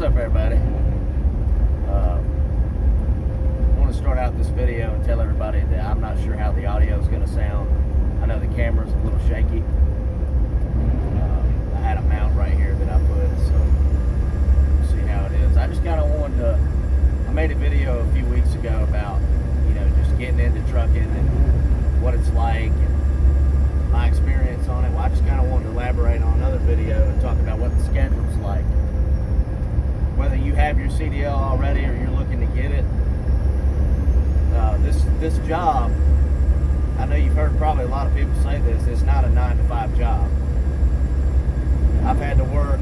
What's up, everybody? I want to start out this video and tell everybody that I'm not sure how the audio is going to sound. I know the camera's a little shaky. I had a mount right here that I put, so we'll see how it is. I just kind of wanted to, I made a video a few weeks ago about, just getting into trucking and what it's like and my experience on it. Well, I just kind of wanted to elaborate on another video and talk about what the schedule's like. Whether you have your CDL already or you're looking to get it, this job, I know you've heard probably a lot of people say this, it's not a 9-to-5 job. I've had to work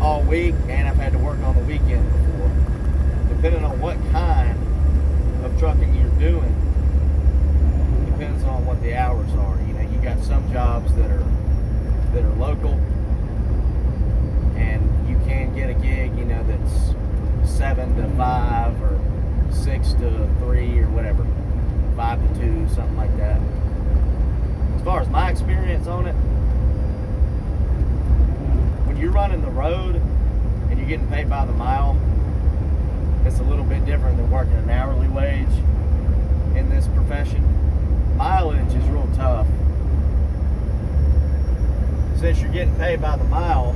all week and I've had to work on the weekend before. Depending on what kind of trucking you're doing, depends on what the hours are. You got some jobs that are local, and you can get a gig, that's 7 to 5 or 6 to 3 or whatever, 5 to 2, something like that. As far as my experience on it, when you're running the road and you're getting paid by the mile, it's a little bit different than working an hourly wage in this profession. Mileage is real tough. Since you're getting paid by the mile,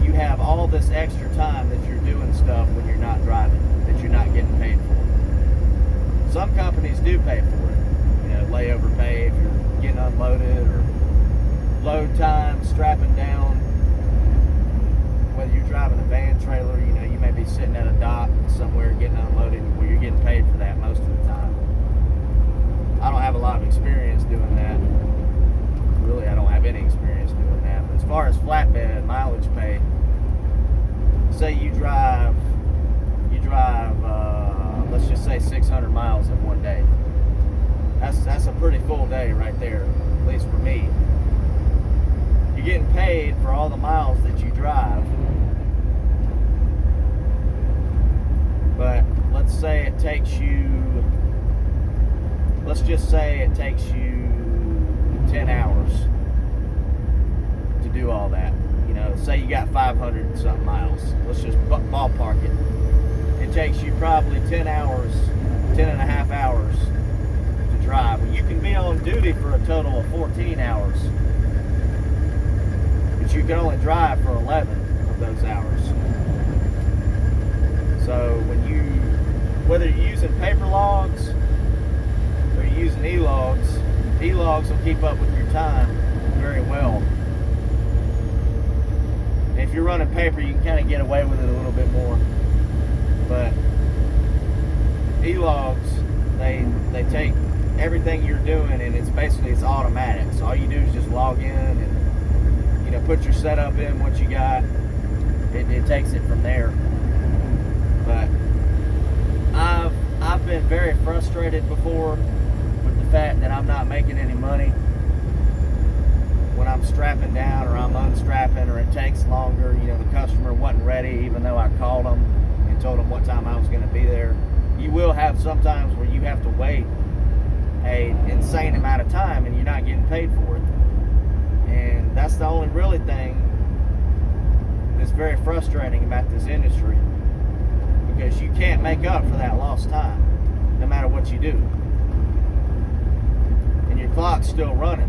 you have all this extra time that you're doing stuff when you're not driving, that you're not getting paid for. Some companies do pay for it. Layover pay if you're getting unloaded, or load time, strapping down. Whether you're driving a van trailer, you may be sitting at a dock somewhere getting unloaded where you're getting paid for that most of the time. I don't have a lot of experience doing that. Really, I don't have any experience doing that. But as far as flatbed mileage pay, say you drive, let's just say 600 miles in one day. That's a pretty full day right there, at least for me. You're getting paid for all the miles that you drive. But let's say it takes you, let's just say it takes you 10 hours to do all that. Say you got 500 and something miles. Let's just ballpark it. It takes you probably 10 hours, 10 and a half hours to drive. Well, you can be on duty for a total of 14 hours. But you can only drive for 11 of those hours. So whether you're using paper logs or you're using e-logs, e-logs will keep up with your time very well. And if you're running paper, you can kind of get away with it a little bit more. But e-logs, they take everything you're doing, and it's automatic. So all you do is just log in and put your setup in, what you got. It takes it from there. But I've been very frustrated before with the fact that I'm not making any money when I'm strapping down or I'm unstrapping, or it takes longer. The customer wasn't ready, even though I called them and told them what time I was going to be there. You will have sometimes where you have to wait an insane amount of time and you're not getting paid for it. And that's the only really thing that's very frustrating about this industry, because you can't make up for that lost time no matter what you do. And your clock's still running.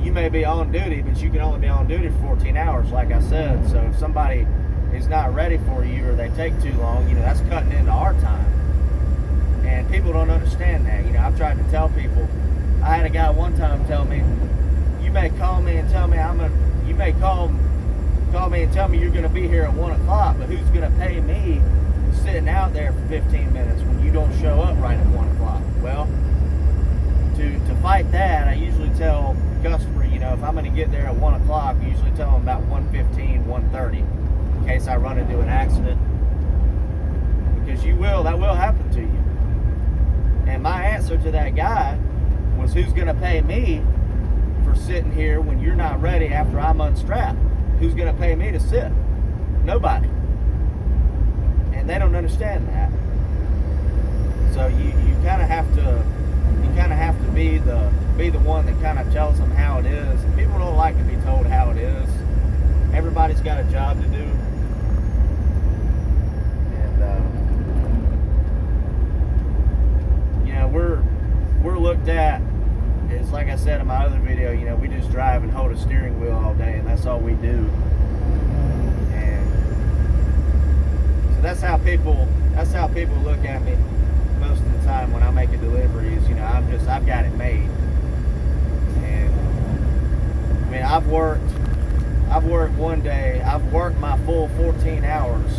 You may be on duty, but you can only be on duty for 14 hours, like I said. So if somebody is not ready for you, or they take too long, that's cutting into our time. And people don't understand that. I've tried to tell people. I had a guy one time tell me, you may call me and tell me you may call me and tell me you're going to be here at 1 o'clock, but who's going to pay me sitting out there for 15 minutes when you don't show up right at 1 o'clock? Well, to fight that, I usually tell the customer, if I'm going to get there at 1 o'clock, I usually tell them about 1:15, 1:30, in case I run into an accident. Because that will happen to you. And my answer to that guy was, who's going to pay me for sitting here when you're not ready after I'm unstrapped? Who's going to pay me to sit? Nobody. And they don't understand that. So you kind of have to be the one that kind of tells them how it is. And people don't like to be told how it is. Everybody's got got a job to do. And you know, we're looked at as, like I said in my other video, you know, we just drive and hold a steering wheel all day, and that's all we do. And so that's how people look at me most of the time when I make a delivery. Is, you know, I've got it made. And I mean, I've worked one day, I've worked my full 14 hours,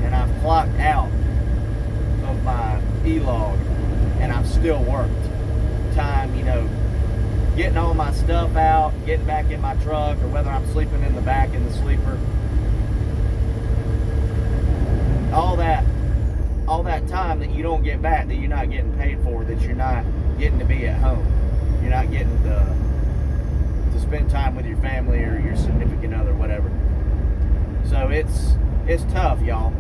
and I've clocked out of my e-log, and I've still worked time, you know, getting all my stuff out, getting back in my truck, or whether I'm sleeping in the back in the sleeper. All that time that you don't get back, that you're not getting paid for, that you're not getting to be at home, you're not getting to spend time with your family or your significant other, whatever. So it's tough, y'all.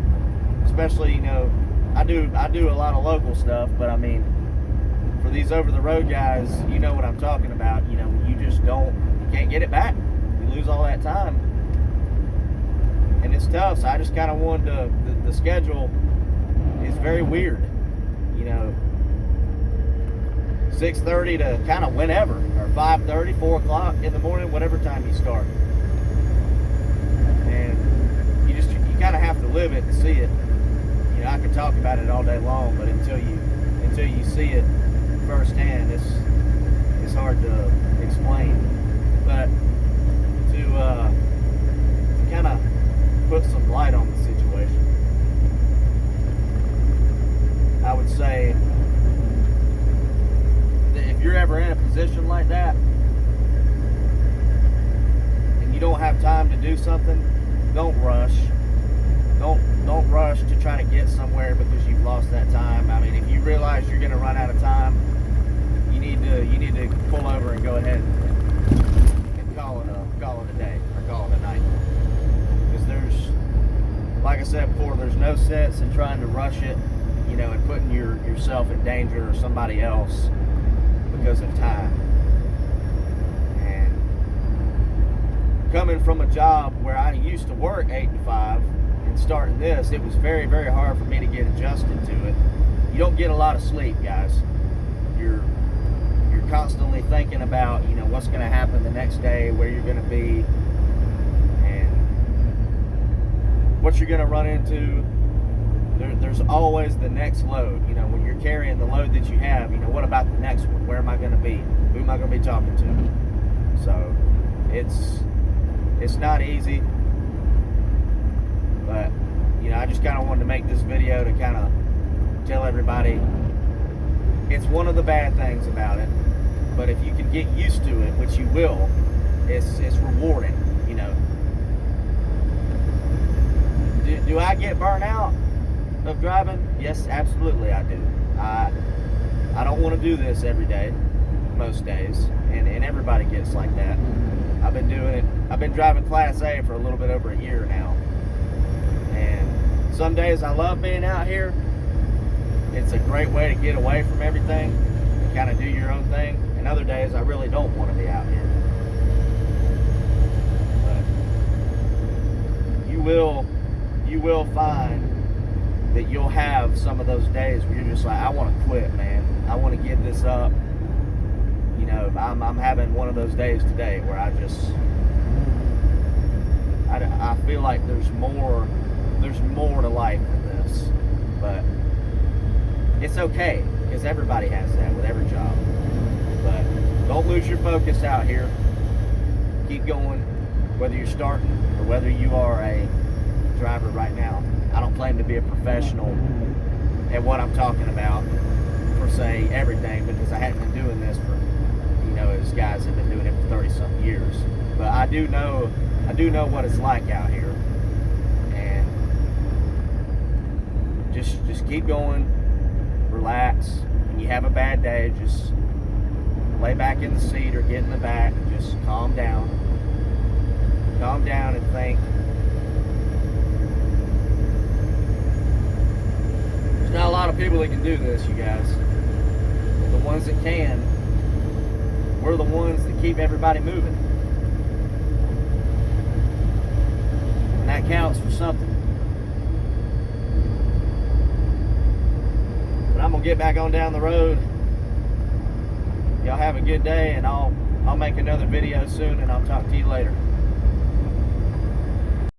Especially, you know, I do a lot of local stuff, but I mean, for these over-the-road guys, you know what I'm talking about. You know, you can't get it back. You lose all that time, and it's tough. So I just kind of wanted to. The schedule is very weird. You know, 6:30 to kind of whenever, or 5:30, 4 o'clock in the morning, whatever time you start. And you kind of have to live it to see it. You know, I could talk about it all day long, but until you see it firsthand, it's hard to explain. But to kind of put some light on the situation, I would say that if you're ever in a position like that and you don't have time to do something, don't rush. Don't rush to try to get somewhere because you've lost that time. I mean, if you realize you're going to run out of time, you need to pull over and go ahead and call it a day, or call it a night. Because there's, like I said before, there's no sense in trying to rush it, you know, and putting yourself in danger or somebody else because of time. And coming from a job where I used to work 8 to 5 and starting this, it was very, very hard for me to get adjusted to it. You don't get a lot of sleep, guys. You're constantly thinking about, you know, what's going to happen the next day, where you're going to be, and what you're going to run into. There's always the next load. You know, when you're carrying the load that you have, you know, what about the next one? Where am I going to be? Who am I going to be talking to? So it's not easy, but you know, I just kind of wanted to make this video to kind of tell everybody it's one of the bad things about it, but if you can get used to it, which you will, it's rewarding. You know, do I get burnt out of driving? Yes, absolutely I do. I don't want to do this every day, most days, and everybody gets like that. I've been doing it. I've been driving Class A for a little bit over a year now, and some days I love being out here. It's a great way to get away from everything and kind of do your own thing. And other days I really don't want to be out here. But you will find that you'll have some of those days where you're just like, I want to quit, man. I want to give this up. You know, I'm having one of those days today where I feel like there's more to life than this. But it's okay, because everybody has that with every job. But don't lose your focus out here. Keep going, whether you're starting or whether you are a driver right now. I don't claim to be a professional at what I'm talking about, per se, everything, because I hadn't been doing this for, you know, as guys have been doing it for 30-something years. But I do know what it's like out here. And just keep going. Relax. When you have a bad day, just lay back in the seat or get in the back and just calm down. Calm down and think. There's not a lot of people that can do this, you guys. But the ones that can, we're the ones that keep everybody moving. counts for something. But I'm gonna get back on down the road. Y'all have a good day, and I'll make another video soon, and I'll talk to you later.